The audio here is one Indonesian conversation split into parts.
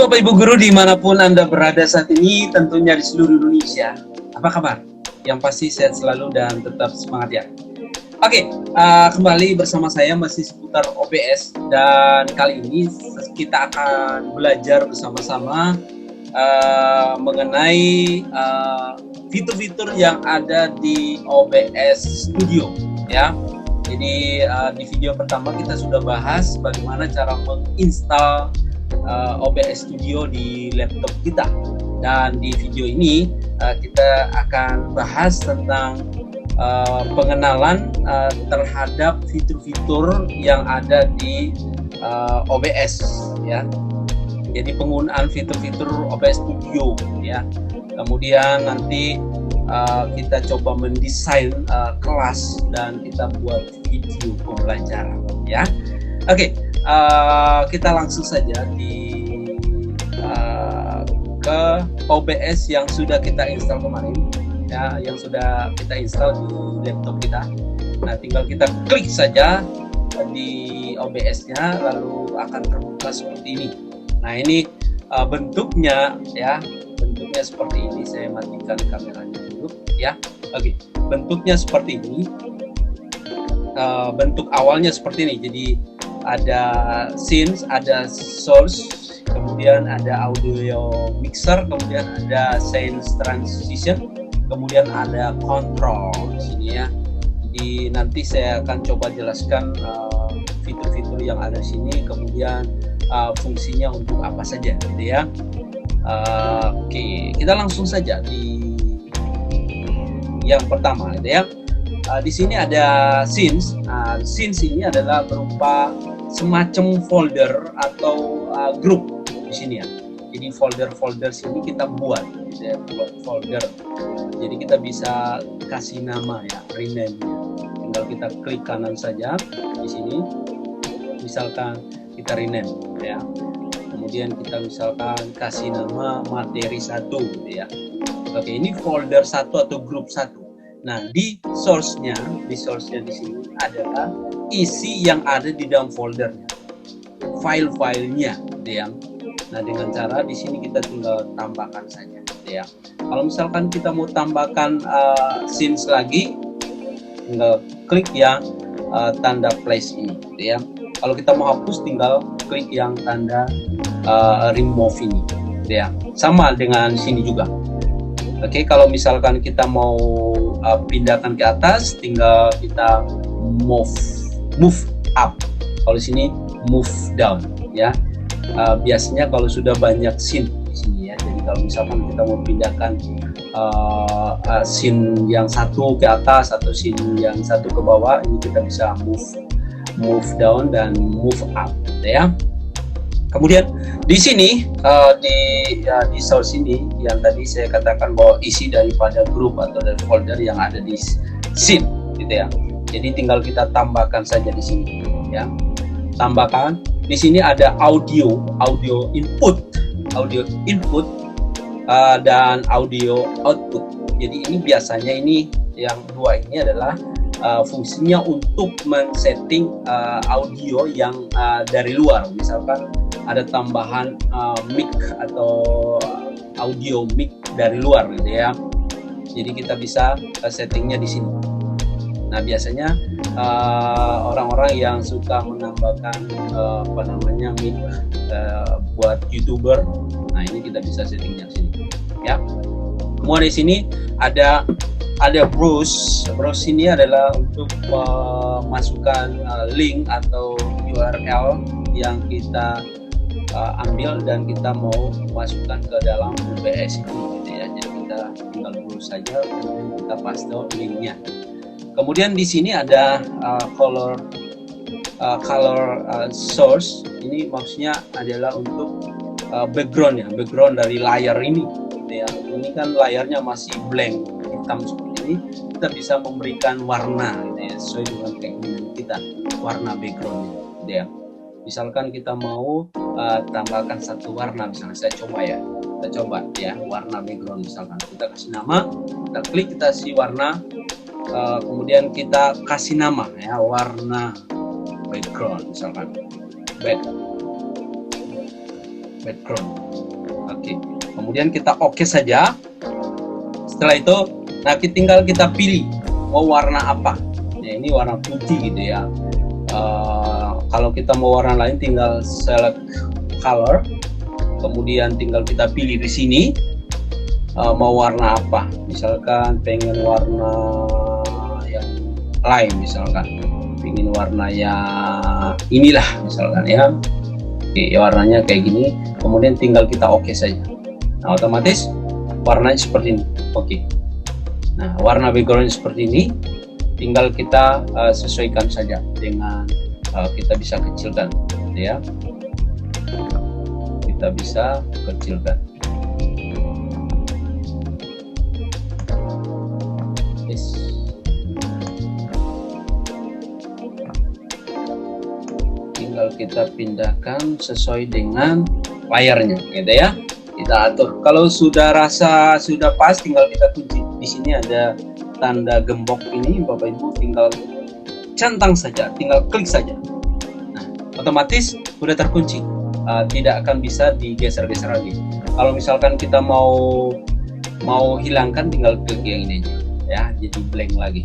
Bapak Ibu Guru dimanapun Anda berada saat ini, tentunya di seluruh Indonesia. Apa kabar? Yang pasti sehat selalu dan tetap semangat ya. Oke, kembali bersama saya masih seputar OBS, dan kali ini kita akan belajar bersama-sama mengenai fitur-fitur yang ada di OBS Studio ya. Jadi di video pertama kita sudah bahas bagaimana cara menginstal OBS Studio di laptop kita, dan di video ini kita akan bahas tentang pengenalan terhadap fitur-fitur yang ada di OBS ya. Jadi penggunaan fitur-fitur OBS Studio ya. Kemudian nanti kita coba mendesain kelas dan kita buat video pembelajaran ya. Oke, kita langsung saja ke OBS yang sudah kita install kemarin ya, yang sudah kita install di laptop kita. Nah, tinggal kita klik saja di OBS-nya, lalu akan terbuka seperti ini. Nah, ini bentuknya ya, bentuknya seperti ini. Saya matikan kameranya dulu ya. Oke, bentuknya seperti ini. Bentuk awalnya seperti ini. Jadi ada scenes, ada source, kemudian ada audio mixer, kemudian ada scenes transition, kemudian ada control di sini ya. Jadi nanti saya akan coba jelaskan fitur-fitur yang ada di sini, kemudian fungsinya untuk apa saja gitu ya. Oke, kita langsung saja di yang pertama gitu ya. Di sini ada scenes. Scenes ini adalah berupa semacam folder atau grup di sini ya. Jadi folder-folder sini kita buat, gitu ya, buat folder. Jadi kita bisa kasih nama ya, rename. Tinggal kita klik kanan saja di sini. Misalkan kita rename ya. Kemudian kita misalkan kasih nama materi 1 gitu ya. Oke, ini folder 1 atau grup 1. Nah, di source-nya di sini adalah isi yang ada di dalam foldernya, file-filenya gitu ya. Nah, dengan cara di sini kita tinggal tambahkan saja gitu ya. Kalau misalkan kita mau tambahkan scenes lagi, tinggal klik yang tanda plus ini gitu ya. Kalau kita mau hapus, tinggal klik yang tanda remove ini gitu ya. Sama dengan sini juga. Oke, kalau misalkan kita mau pindahkan ke atas, tinggal kita move up. Kalau di sini move down ya. Biasanya kalau sudah banyak scene di sini ya. Jadi kalau misalkan kita mau pindahkan scene yang satu ke atas atau scene yang satu ke bawah, ini kita bisa move down dan move up gitu ya. Kemudian di sini di source ini yang tadi saya katakan bahwa isi daripada grup atau dari folder yang ada di scene gitu ya. Jadi tinggal kita tambahkan saja di sini ya. Tambahkan. Di sini ada audio input dan audio output. Jadi ini biasanya ini yang dua ini adalah fungsinya untuk men-setting audio yang dari luar. Misalkan ada tambahan mic atau audio mic dari luar gitu ya. Jadi kita bisa settingnya di sini. Nah, biasanya orang-orang yang suka menambahkan mic buat YouTuber, nah ini kita bisa settingnya di sini ya. Kemudian di sini ada browse ini adalah untuk masukkan link atau URL yang kita ambil dan kita mau masukkan ke dalam OBS ini gitu ya. Jadi kita tinggal browse saja, kemudian kita paste linknya. Kemudian di sini ada color source. Ini maksudnya adalah untuk background dari layar ini gitu ya. Ini kan layarnya masih blank, hitam seperti ini. Kita bisa memberikan warna gitu ya, sesuai dengan keinginan kita, warna backgroundnya gitu ya. Misalkan kita mau tambahkan satu warna, misalnya kita coba ya warna background. Misalkan kita kasih nama, kita klik, kita kasih warna, kemudian kita kasih nama ya, warna background, misalkan background Oke, kemudian kita oke saja. Setelah itu, nah tinggal kita pilih mau warna apa. Ya, ini warna putih gitu ya. Kalau kita mau warna lain tinggal select color, kemudian tinggal kita pilih di sini mau warna apa. Misalkan pengen warna yang lain, misalkan pengen warna yang inilah misalkan ya. Oke, warnanya kayak gini, kemudian tinggal kita oke saja. Nah, otomatis warnanya seperti ini. Oke. Nah, warna background seperti ini, tinggal kita sesuaikan saja dengan kita bisa kecilkan, ya. Kita bisa kecilkan. Yes. Tinggal kita pindahkan sesuai dengan layarnya, gitu ya. Kita atur. Kalau sudah rasa sudah pas, tinggal kita kunci. Di sini ada tanda gembok ini, Bapak Ibu tinggal centang saja, tinggal klik saja. Nah, otomatis sudah terkunci, tidak akan bisa digeser-geser lagi. Kalau misalkan kita mau hilangkan, tinggal klik yang ini aja, ya, jadi blank lagi.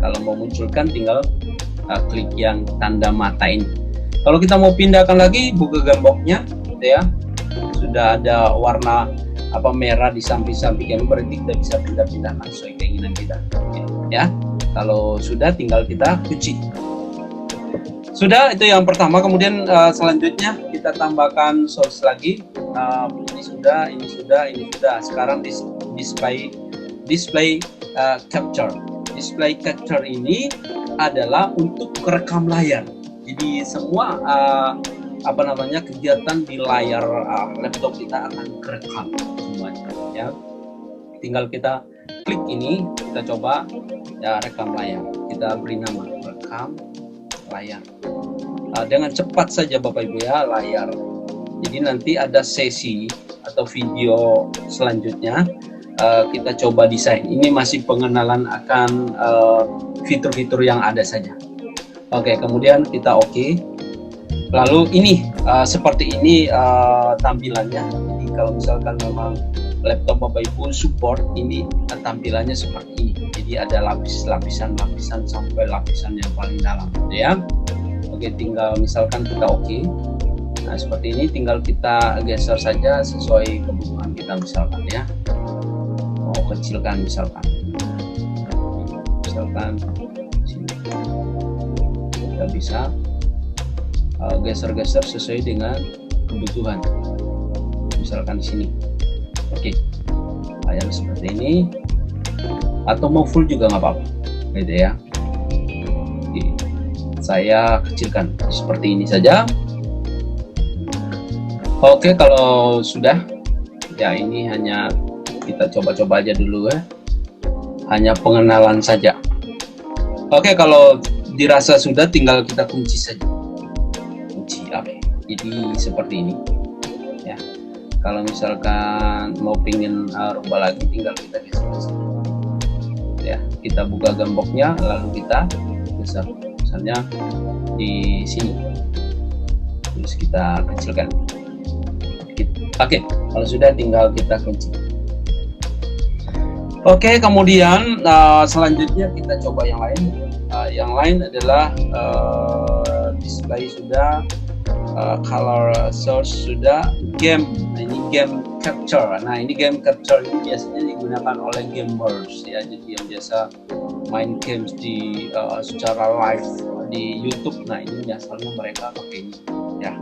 Kalau mau munculkan, tinggal klik yang tanda mata ini. Kalau kita mau pindahkan lagi, buka gemboknya, gitu ya. Sudah ada warna merah di samping-samping yang berarti kita bisa pindah-pindahkan sesuai keinginan kita, ya. Kalau sudah, tinggal kita kunci. Sudah, itu yang pertama. Kemudian selanjutnya kita tambahkan source lagi. Ini sudah. Sekarang display capture. Display capture ini adalah untuk merekam layar. Jadi semua kegiatan di layar laptop kita akan kerekam semuanya, ya. Tinggal kita klik ini, kita coba ya rekam layar. Kita beri nama rekam layar. Dengan cepat saja Bapak Ibu ya layar. Jadi nanti ada sesi atau video selanjutnya kita coba desain. Ini masih pengenalan akan fitur-fitur yang ada saja. Oke, kemudian kita oke. Lalu ini seperti ini tampilannya. Jadi kalau misalkan memang laptop Bapak Ibu support, ini tampilannya seperti ini. Jadi ada lapisan sampai lapisan yang paling dalam, ya. Oke, tinggal misalkan kita oke. Nah, seperti ini tinggal kita geser saja sesuai kebutuhan kita misalkan, ya. Mau kecilkan misalkan sini. Kita bisa geser-geser sesuai dengan kebutuhan. Misalkan di sini. Oke. Layar seperti ini. Atau mau full juga nggak apa-apa. Gitu ya. Oke. Saya kecilkan seperti ini saja. Oke, kalau sudah ya ini hanya kita coba-coba aja dulu ya. Hanya pengenalan saja. Oke, kalau dirasa sudah tinggal kita kunci saja. Oke, jadi seperti ini ya. Kalau misalkan mau pingin rubah lagi, tinggal kita geser ya. Kita buka gemboknya lalu kita geser misalnya di sini, terus kita kecilkan. Oke, kalau sudah tinggal kita kunci. Oke, kemudian selanjutnya kita coba yang lain. Yang lain adalah display sudah, color source sudah, game. Nah, ini game capture. Nah, ini game capture ini biasanya digunakan oleh gamers ya. Jadi yang biasa main games di secara live di YouTube. Nah, ini biasanya mereka pakai ini ya.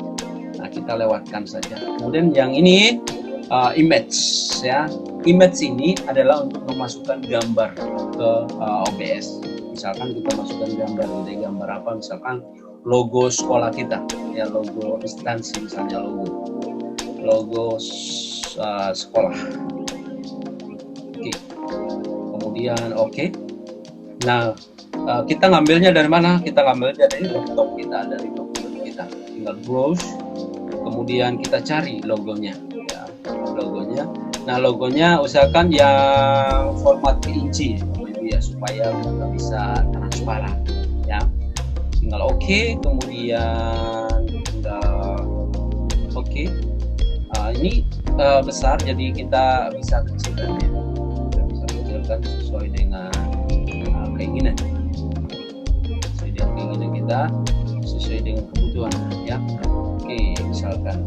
Nah, kita lewatkan saja. Kemudian yang ini image ya. Image ini adalah untuk memasukkan gambar ke OBS. Misalkan kita masukkan gambar, jadi gambar apa? Misalkan logo sekolah kita, ya logo instansi misalnya logo sekolah. Oke. Kemudian oke. Nah, kita ngambilnya dari mana? Kita ngambilnya dari laptop kita, dari komputer kita. Tinggal browse, kemudian kita cari logonya, ya, logonya. Nah, logonya usahakan yang format PNG ya, supaya kita bisa transparan ya. Tinggal oke, kemudian tinggal oke. Ini besar, jadi kita bisa kecilkan ya. Kita bisa kecilkan sesuai dengan keinginan. Sesuai dengan keinginan kita, sesuai dengan kebutuhan ya. Oke, misalkan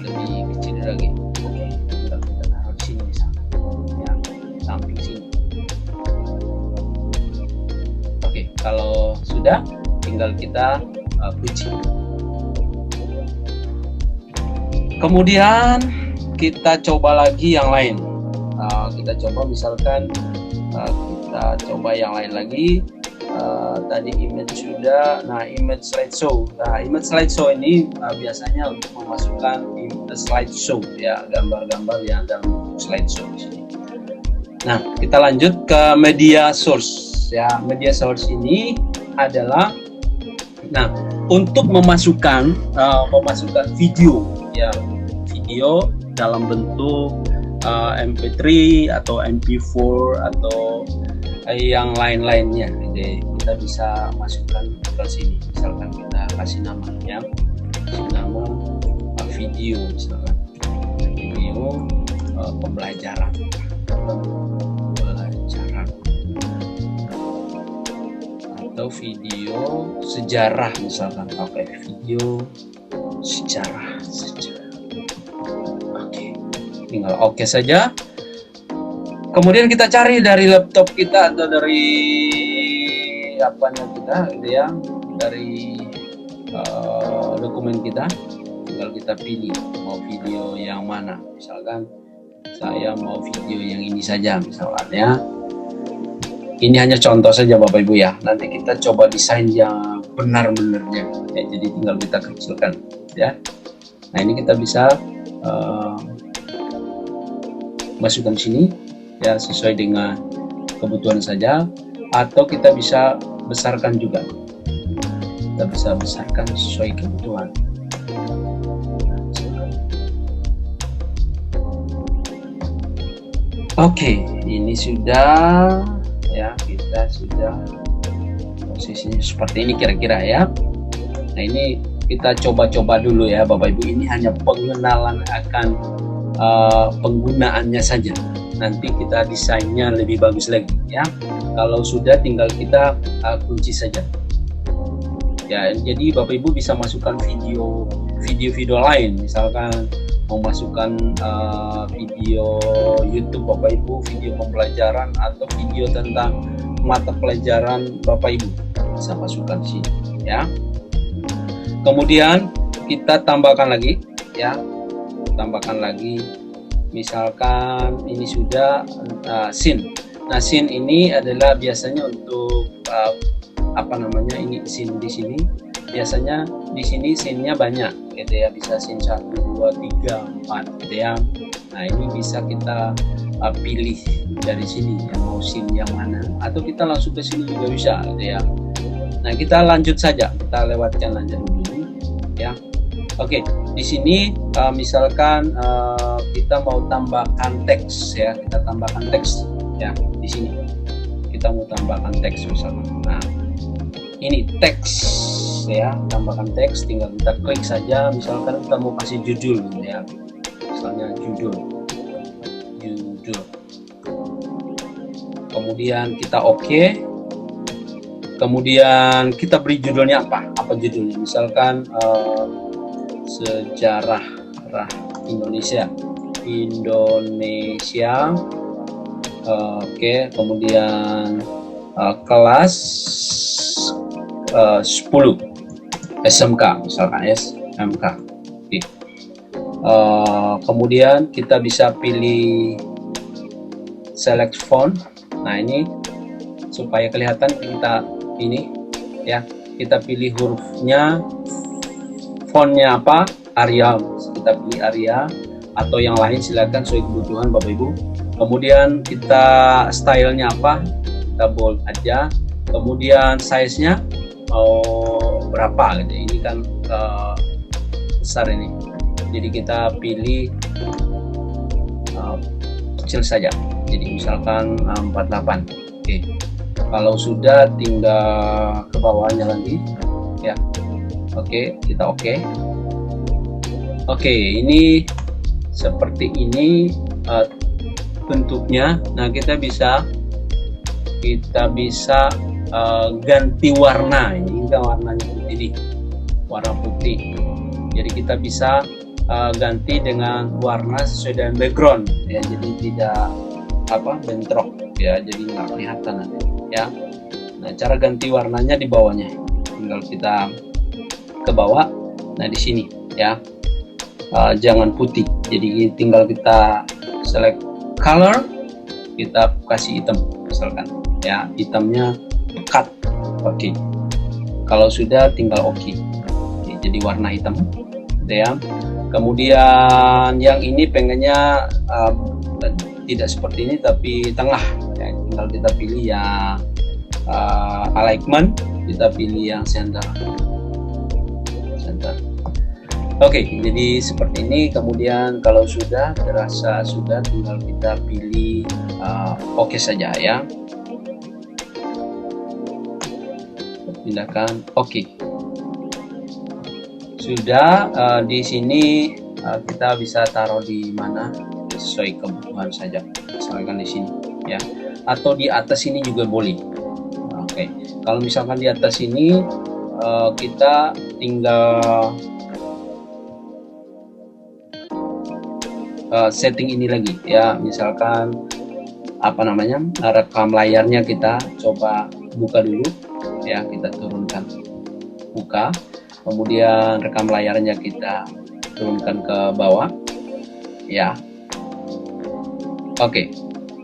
lebih kecil lagi. Oke, kita taruh di sini misalkan ya, samping sini. Oke, kalau sudah tinggal kita kunci. Kemudian kita coba lagi yang lain. Kita coba misalkan kita coba yang lain lagi. Tadi image sudah. Nah, image slideshow. Nah, image slideshow ini biasanya untuk memasukkan slideshow ya, gambar-gambar yang dalam slideshow di sini. Nah, kita lanjut ke media source ya. Media source ini adalah, nah, untuk memasukkan video ya, video dalam bentuk MP3 atau MP4 atau yang lain-lainnya. Jadi kita bisa masukkan ke sini. Misalkan kita kasih namanya, kasih nama video, misalkan video pembelajaran atau video sejarah misalkan. Oke, video sejarah. Oke, tinggal oke saja. Kemudian kita cari dari laptop kita atau dari apanya kita gitu ya, dari dokumen kita. Tinggal kita pilih mau video yang mana. Misalkan saya mau video yang ini saja misalkan ya. Ini hanya contoh saja Bapak Ibu ya. Nanti kita coba desain yang benar-benarnya ya, jadi tinggal kita kecilkan ya. Nah, ini kita bisa masukkan sini ya, sesuai dengan kebutuhan saja, atau kita bisa besarkan juga. Kita bisa besarkan sesuai kebutuhan. Oke, ini sudah ya, kita sudah posisinya seperti ini kira-kira ya. Nah, ini kita coba-coba dulu ya Bapak Ibu. Ini hanya pengenalan akan penggunaannya saja. Nanti kita desainnya lebih bagus lagi ya. Kalau sudah tinggal kita kunci saja. Ya, jadi Bapak Ibu bisa masukkan video lain, misalkan mau masukkan video YouTube Bapak Ibu, video pembelajaran atau video tentang mata pelajaran Bapak Ibu, bisa masukkan di sini ya. Kemudian kita tambahkan lagi ya, tambahkan lagi. Misalkan ini sudah scene. Nah, scene ini adalah biasanya untuk apa namanya, ini scene di sini. Biasanya di sini scene-nya banyak gitu ya, bisa scene 1, 2, 3, 4 gitu ya. Nah, ini bisa kita pilih dari sini ya, mau scene yang mana, atau kita langsung ke sini juga bisa gitu ya. Nah, kita lanjut saja, kita lewatkan aja dulu ya. Oke, di sini misalkan kita mau tambahkan teks ya, kita tambahkan teks ya di sini. Kita mau tambahkan teks misalkan. Nah, ini teks ya, tambahkan teks, tinggal kita klik saja. Misalkan kita mau kasih judul ya, misalnya judul. Kemudian kita oke. Kemudian kita beri judulnya apa judulnya, misalkan sejarah Indonesia. Oke, kemudian kelas 10 SMK misalkan SMK. Oke. Kemudian kita bisa pilih select font. Nah, ini supaya kelihatan kita ini ya, kita pilih hurufnya, fontnya apa, Arial, kita pilih Arial atau yang lain, silakan sesuai kebutuhan Bapak Ibu. Kemudian kita stylenya apa, kita bold aja. Kemudian size-nya mau berapa gitu, ini kan besar ini, jadi kita pilih kecil saja, jadi misalkan 48. Oke, kalau sudah tinggal ke bawahnya lagi ya. Oke, kita oke. Oke, ini seperti ini bentuknya. Nah, kita bisa ganti warna. Ini kan warnanya putih nih, warna putih. Jadi kita bisa ganti dengan warna sesuai dengan background ya, jadi tidak bentrok ya, jadi nggak kelihatan nanti ya. Nah, cara ganti warnanya di bawahnya, tinggal kita ke bawah. Nah, di sini ya, jangan putih, jadi tinggal kita select color, kita kasih hitam misalkan ya, hitamnya pekat. Oke. Kalau sudah tinggal oke. Jadi warna hitam ya. Kemudian yang ini pengennya tidak seperti ini tapi tengah ya, tinggal kita pilih yang alignment, kita pilih yang center. Oke, jadi seperti ini. Kemudian kalau sudah terasa sudah, tinggal kita pilih oke saja ya. Pindahkan oke. Sudah. Di sini kita bisa taruh di mana sesuai kebutuhan saja, misalkan di sini ya, atau di atas ini juga boleh. Oke, kalau misalkan di atas ini kita tinggal setting ini lagi ya, misalkan rekam layarnya kita coba buka dulu ya, kita turunkan buka, kemudian rekam layarnya kita turunkan ke bawah ya. Oke,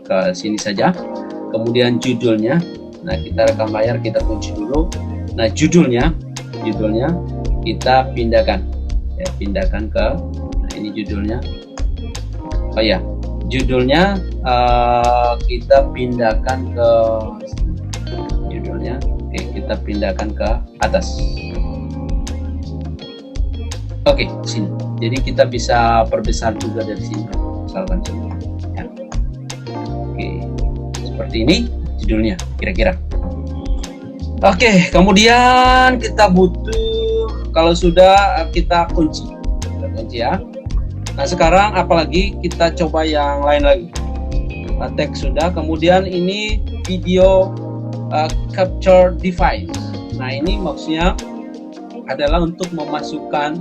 ke sini saja. Kemudian judulnya, nah kita rekam layar, kita kunci dulu. Nah, judulnya kita pindahkan ya, pindahkan ke, nah ini judulnya. Oh ya, judulnya kita pindahkan ke judulnya. Oke, kita pindahkan ke atas. Oke, sini. Jadi kita bisa perbesar juga dari sini, misalkan sini. Ya. Oke, seperti ini judulnya kira-kira. Oke, kemudian kita butuh, kalau sudah kita kunci ya. Nah, sekarang apalagi kita coba yang lain lagi. Teks sudah, kemudian ini video capture device. Nah, ini maksudnya adalah untuk memasukkan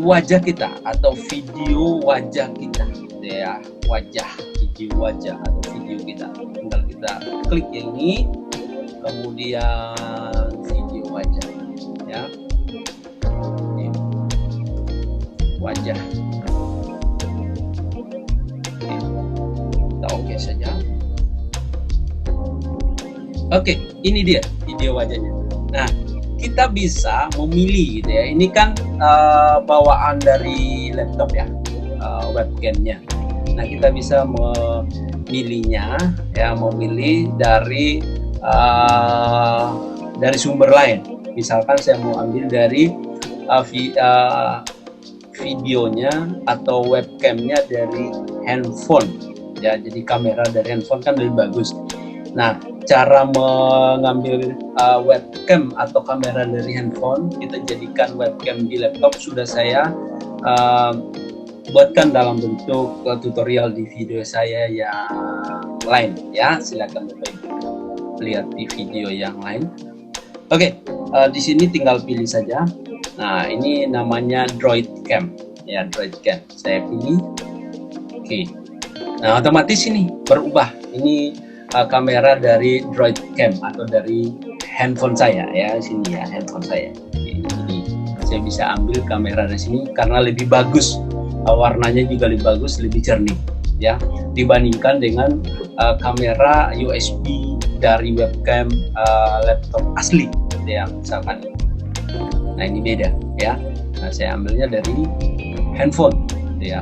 wajah kita atau video wajah kita ya, video wajah atau video kita. Tinggal kita klik yang ini, kemudian video wajah ya, wajah. Kita oke saja. Oke, ini dia video wajahnya. Nah, kita bisa memilih gitu ya. Ini kan bawaan dari laptop ya, webcamnya. Nah, kita bisa memilihnya ya, memilih dari sumber lain. Misalkan saya mau ambil dari videonya atau webcamnya dari handphone ya, jadi kamera dari handphone kan lebih bagus. Nah, cara mengambil webcam atau kamera dari handphone, kita jadikan webcam di laptop, sudah saya buatkan dalam bentuk tutorial di video saya yang lain ya. Silakan Bapak Ibu lihat di video yang lain. Oke, di sini tinggal pilih saja. Nah, ini namanya Droid Cam ya, Droid Cam. Saya pilih. Oke. Nah, otomatis ini berubah. Ini kamera dari Droid Cam atau dari handphone saya ya, sini ya, handphone saya. Oke, jadi saya bisa ambil kamera dari sini karena lebih bagus, warnanya juga lebih bagus, lebih jernih ya, dibandingkan dengan kamera USB dari webcam laptop asli ya, misalkan. Nah, ini beda ya. Nah, saya ambilnya dari handphone ya.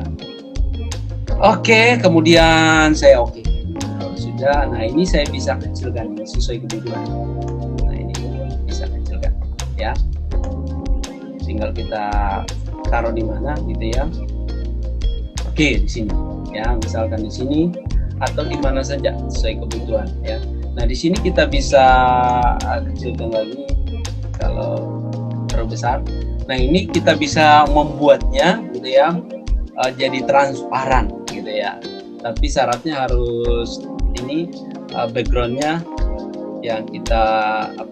Oke, kemudian saya oke. Kalau sudah, nah ini saya bisa kecilkan sesuai kebutuhan. Nah, ini bisa kecilkan ya. Tinggal kita taruh di mana gitu ya. Oke, di sini ya, misalkan di sini atau di mana saja sesuai kebutuhan ya. Nah, di sini kita bisa kecilkan lagi kalau terlalu besar. Nah, ini kita bisa membuatnya gitu ya, jadi transparan gitu ya. Tapi syaratnya harus ini backgroundnya yang kita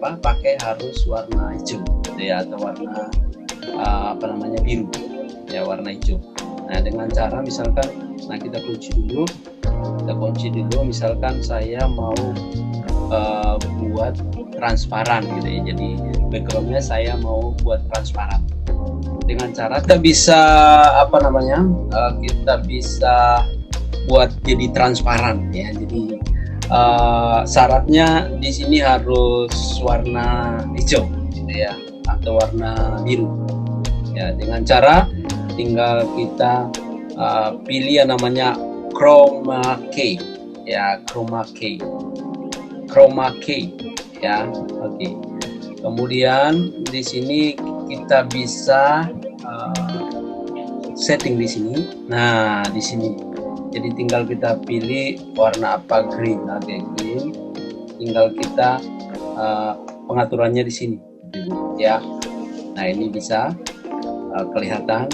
pakai harus warna hijau gitu ya, atau warna biru ya, warna hijau. Nah, dengan cara misalkan, nah kita kunci dulu, misalkan saya mau buat transparan gitu ya, jadi backgroundnya saya mau buat transparan. Dengan cara kita bisa kita bisa buat jadi transparan ya. Jadi syaratnya di sini harus warna hijau gitu ya, atau warna biru ya. Dengan cara tinggal kita pilih yang namanya chroma key ya, chroma key ya. Oke. Kemudian di sini kita bisa setting di sini. Nah, di sini jadi tinggal kita pilih warna apa, green. Oke, green. Tinggal kita pengaturannya di sini ya. Nah, ini bisa kelihatan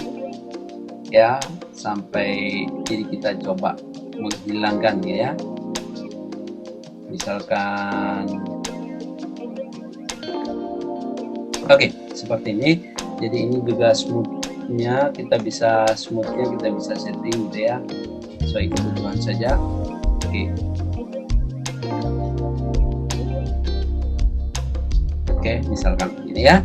ya, sampai jadi kita coba menghilangkan ya. Misalkan oke, seperti ini. Jadi ini juga smoothnya kita bisa setting gitu ya, sesuai kebutuhan saja. Oke, misalkan ini ya.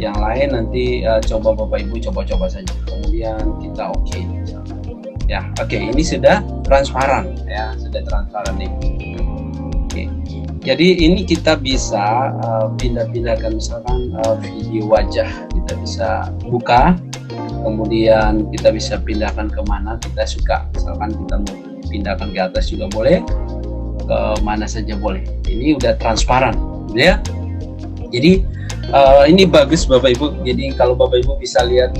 Yang lain nanti coba Bapak Ibu coba saja. Kemudian kita oke misalkan. Ya, oke, ini sudah transparan ya, sudah transparan nih. Oke. Jadi ini kita bisa pindah-pindahkan, misalkan video wajah kita bisa buka, kemudian kita bisa pindahkan kemana kita suka. Misalkan kita mau pindahkan ke atas juga boleh, ke mana saja boleh. Ini udah transparan ya. Jadi ini bagus Bapak Ibu. Jadi kalau Bapak Ibu bisa lihat,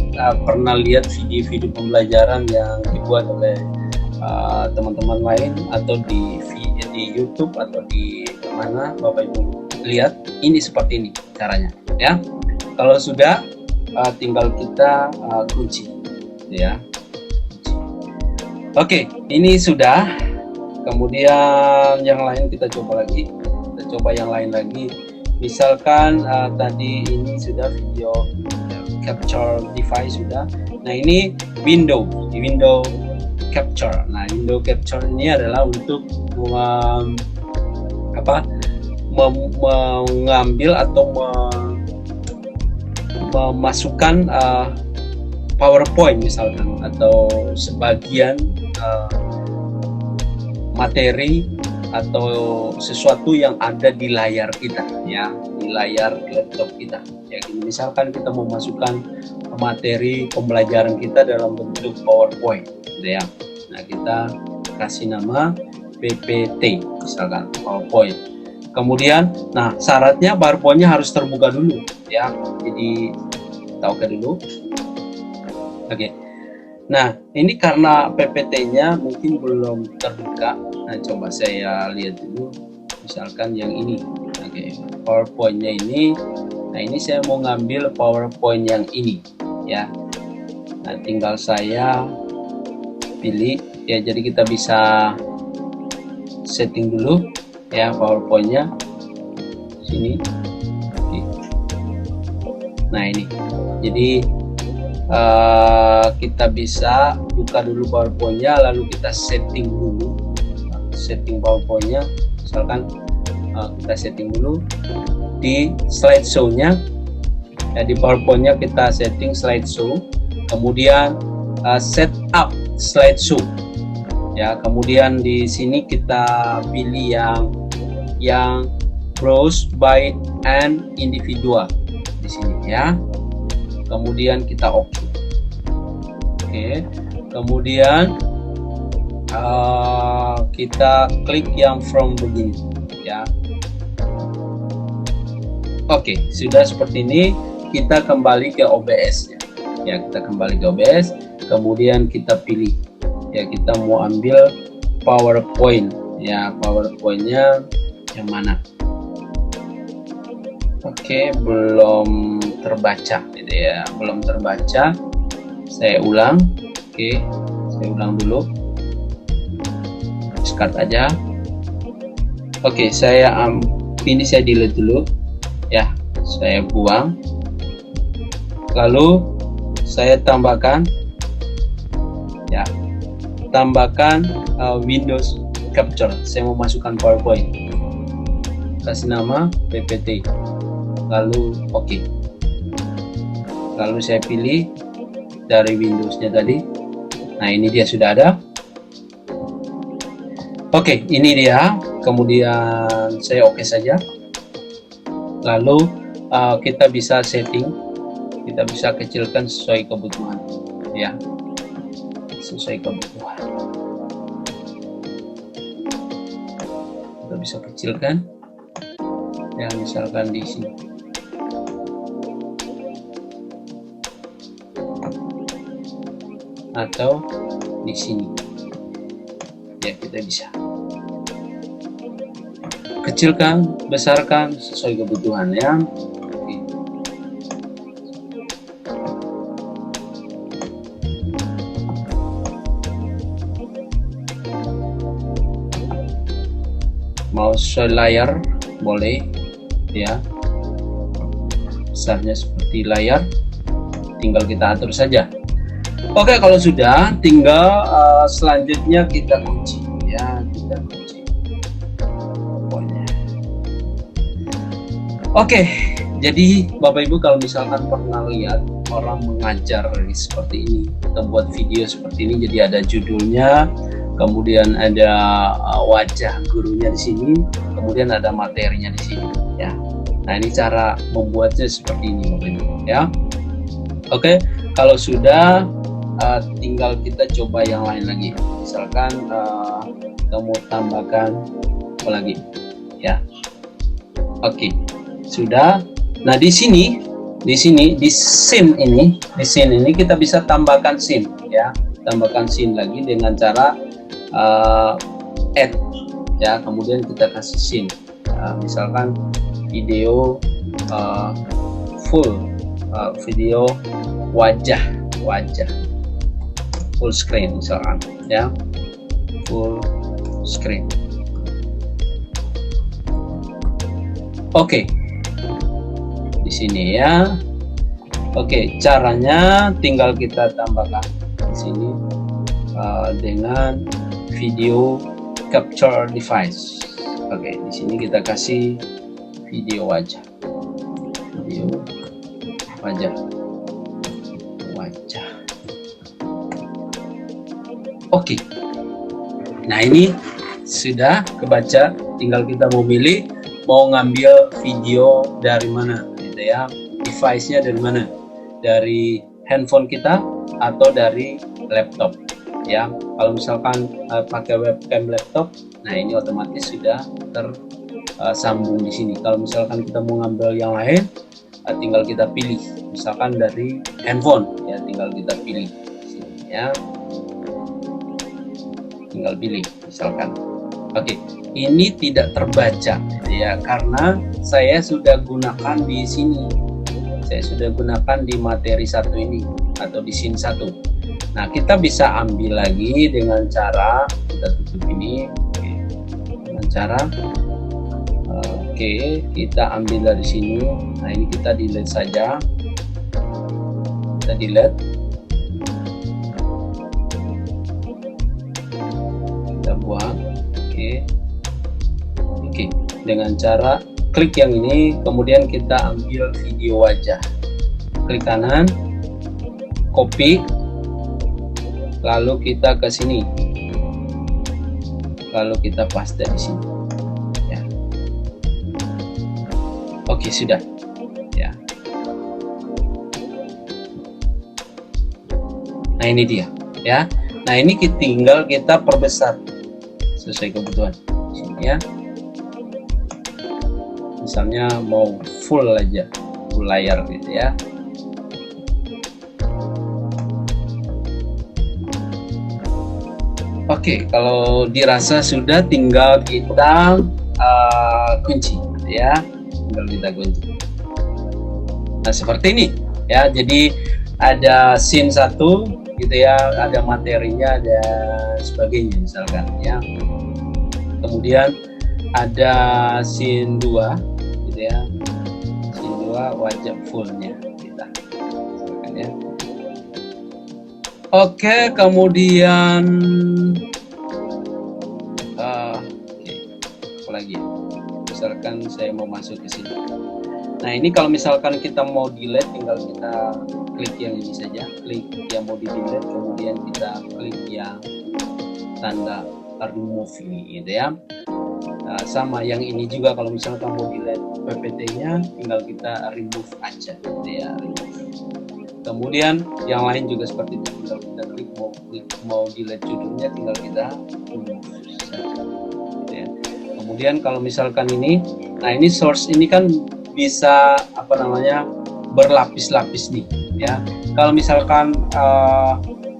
pernah lihat video-video pembelajaran yang dibuat oleh teman-teman lain, atau di YouTube atau di mana Bapak Ibu lihat, ini seperti ini caranya ya. Kalau sudah tinggal kita kunci ya. Oke, ini sudah. Kemudian yang lain kita coba lagi. Kita coba yang lain lagi. Misalkan tadi ini sudah video capture device sudah. Nah, ini window capture. Nah, window capture ini adalah untuk mengambil atau memasukkan PowerPoint misalkan, atau sebagian materi atau sesuatu yang ada di layar kita ya, di layar laptop kita ya. Misalkan kita mau masukkan materi pembelajaran kita dalam bentuk PowerPoint gitu ya. Nah, kita kasih nama PPT misalkan, PowerPoint. Kemudian nah, syaratnya PowerPoint-nya harus terbuka dulu ya. Jadi kita oke dulu. Oke. Nah, ini karena PPT-nya mungkin belum terbuka. Nah, coba saya lihat dulu. Misalkan yang ini. Oke, PowerPoint-nya ini. Nah, ini saya mau ngambil PowerPoint yang ini ya. Nah, tinggal saya pilih ya. Jadi kita bisa setting dulu ya PowerPoint-nya sini. Oke. Nah, ini. Jadi kita bisa buka dulu PowerPoint-nya, lalu kita setting dulu, PowerPoint-nya. Misalkan kita setting dulu di slideshow-nya ya, di PowerPoint-nya kita setting slideshow, kemudian setup slideshow ya. Kemudian di sini kita pilih yang browse by an individual di sini ya. Kemudian kita oke. Kemudian kita klik yang from begini ya. Oke, sudah seperti ini. Kita kembali ke OBS ya. Kita kembali ke OBS, kemudian kita pilih ya, kita mau ambil PowerPoint ya. PowerPoint-nya yang mana? Oke, belum terbaca gitu ya, belum terbaca. Saya ulang. Oke, saya ulang dulu. Discard aja. Oke, ini saya delete dulu ya, saya buang. Lalu saya tambahkan ya, Windows Capture. Saya mau masukkan PowerPoint, kasih nama PPT, lalu oke. Lalu saya pilih dari Windows-nya tadi. Nah, ini dia sudah ada. Oke, ini dia. Kemudian saya oke saja. Lalu kita bisa setting, kita bisa kecilkan sesuai kebutuhan ya, sesuai kebutuhan. Kita bisa kecilkan ya, misalkan di sini. Atau di sini ya, kita bisa kecilkan, besarkan sesuai kebutuhan ya. Oke. Mau selayar boleh ya, besarnya seperti layar, tinggal kita atur saja. Oke, kalau sudah, tinggal selanjutnya kita kunci ya, kita kunci pokoknya. Oke, jadi Bapak Ibu kalau misalkan pernah lihat orang mengajar seperti ini, atau buat video seperti ini, jadi ada judulnya, kemudian ada wajah gurunya di sini, kemudian ada materinya di sini ya. Nah, ini cara membuatnya seperti ini Bapak Ibu ya. Oke, kalau sudah, tinggal kita coba yang lain lagi. Misalkan kita mau tambahkan apa lagi ya. Oke, sudah. Nah, di scene ini kita bisa tambahkan scene ya, tambahkan scene lagi dengan cara add ya, kemudian kita kasih scene. Misalkan video full video wajah full screen misalkan ya, full screen. Oke, di sini ya. Oke, caranya tinggal kita tambahkan di sini dengan video capture device. Oke, di sini kita kasih video wajah. Oke. Nah, ini sudah kebaca, tinggal kita memilih mau ngambil video dari mana gitu ya, device-nya dari mana, dari handphone kita atau dari laptop ya. Kalau misalkan pakai webcam laptop, nah ini otomatis sudah tersambung di sini. Kalau misalkan kita mau ngambil yang lain, tinggal kita pilih, misalkan dari handphone ya, tinggal kita pilih di sini ya, tinggal pilih misalkan. Oke, ini tidak terbaca ya, karena saya sudah gunakan di sini, saya sudah gunakan di materi satu ini atau di scene 1. Nah, kita bisa ambil lagi dengan cara kita tutup ini. Oke, dengan cara kita ambil dari sini. Nah, ini kita delete saja, kita delete, kita buang. Oke, dengan cara klik yang ini, kemudian kita ambil video wajah, klik kanan, copy, lalu kita ke sini, lalu kita paste di sini ya. Oke, sudah ya. Nah, ini dia ya. Nah, ini tinggal kita perbesar sesuai kebutuhan di sini ya. Misalnya mau full aja, full layar gitu ya. Oke, kalau dirasa sudah, tinggal kita kunci ya, tinggal kita kunci. Nah, seperti ini ya. Jadi ada scene 1 gitu ya, ada materinya, ada sebagainya misalkan ya. Kemudian ada scene 2 gitu ya, scene 2 wajah fullnya kita misalkan ya. Oke, kemudian apa lagi? Misalkan saya mau masuk ke sini. Nah, ini kalau misalkan kita mau delete, tinggal kita klik yang ini saja, klik yang mau di delete, kemudian kita klik yang tanda remove ini gitu ya. Nah, sama yang ini juga, kalau misalkan mau delete PPT-nya, tinggal kita remove aja gitu ya, remove. Kemudian yang lain juga seperti itu, tinggal kita klik mau delete judulnya, tinggal kita remove saja gitu ya. Kemudian kalau misalkan ini, nah ini source ini kan bisa apa namanya berlapis-lapis nih ya. Kalau misalkan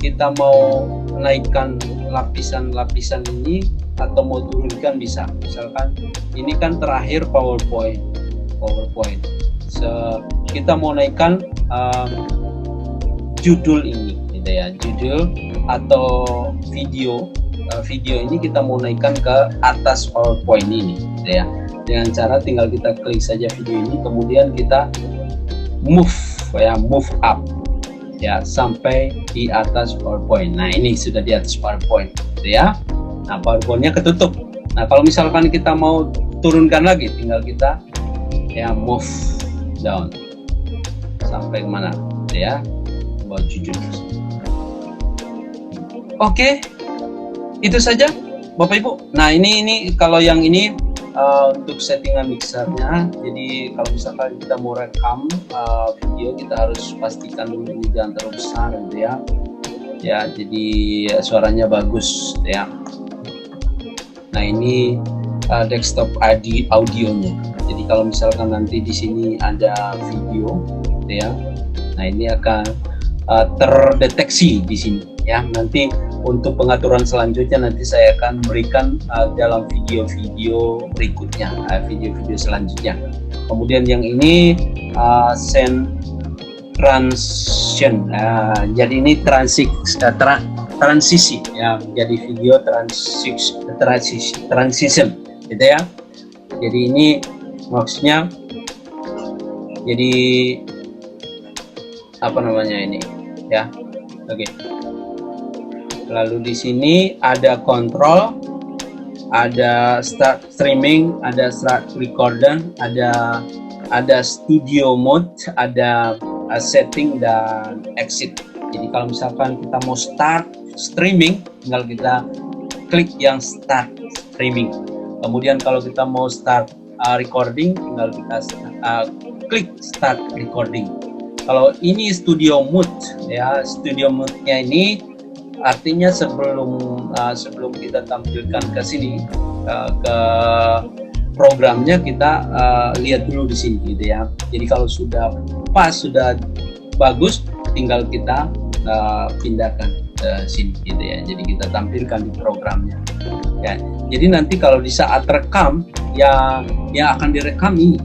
kita mau naikkan lapisan-lapisan ini atau mau turunkan bisa. Misalkan ini kan terakhir PowerPoint. Kita mau naikkan judul ini gitu ya, judul atau video ini kita mau naikkan ke atas PowerPoint ini gitu ya. Dengan cara tinggal kita klik saja video ini, kemudian kita move up ya sampai di atas PowerPoint. Nah, ini sudah di atas PowerPoint gitu ya. Nah, PowerPoint-nya ketutup. Nah, kalau misalkan kita mau turunkan lagi, tinggal kita ya move down sampai kemana gitu ya, buat judul. Oke, itu saja Bapak Ibu. Nah, ini kalau yang ini untuk settingan mixernya. Jadi kalau misalkan kita mau rekam video, kita harus pastikan dulu ini jangan terlalu besar gitu ya. Ya, jadi suaranya bagus gitu ya. Nah, ini desktop audionya. Jadi kalau misalkan nanti di sini ada video gitu ya. Nah, ini akan terdeteksi di sini ya. Nanti untuk pengaturan selanjutnya nanti saya akan berikan dalam video-video berikutnya, video-video selanjutnya. Kemudian yang ini send transition, jadi ini transisi ya, jadi video transition gitu ya. Jadi ini maksudnya, jadi apa namanya ini ya. Oke. Lalu di sini ada control, ada start streaming, ada start recording, ada studio mode, ada setting dan exit. Jadi kalau misalkan kita mau start streaming, tinggal kita klik yang start streaming. Kemudian kalau kita mau start recording, tinggal kita klik start recording. Kalau ini studio mode ya, studio mode-nya ini artinya sebelum kita tampilkan ke sini ke programnya, kita lihat dulu di sini gitu ya. Jadi kalau sudah pas, sudah bagus, tinggal kita pindahkan ke sini gitu ya. Jadi kita tampilkan di programnya ya. Jadi nanti kalau di saat rekam ya, yang akan direkam ini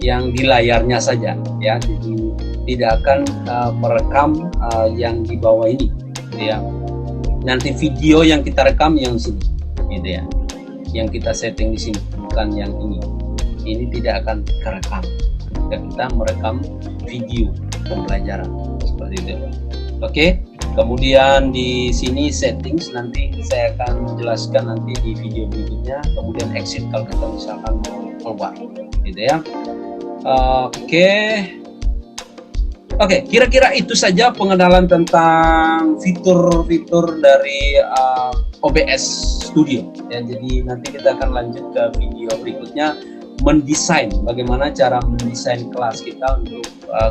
yang di layarnya saja ya. Jadi tidak akan merekam yang di bawah ini gitu ya. Nanti video yang kita rekam yang sini gitu ya, yang kita setting di sini, bukan yang ini. Ini tidak akan kerekam ketika kita merekam video pembelajaran seperti itu. Oke, kemudian di sini settings, nanti saya akan jelaskan nanti di video berikutnya. Kemudian exit kalau kita misalkan mau keluar gitu ya. Oke, kira-kira itu saja pengenalan tentang fitur-fitur dari OBS Studio. Ya, jadi nanti kita akan lanjut ke video berikutnya, mendesain, bagaimana cara mendesain kelas kita untuk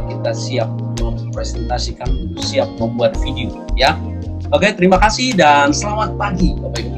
kita siap mempresentasikan, untuk siap membuat video. Ya, oke, terima kasih dan selamat pagi, Bapak Ibu.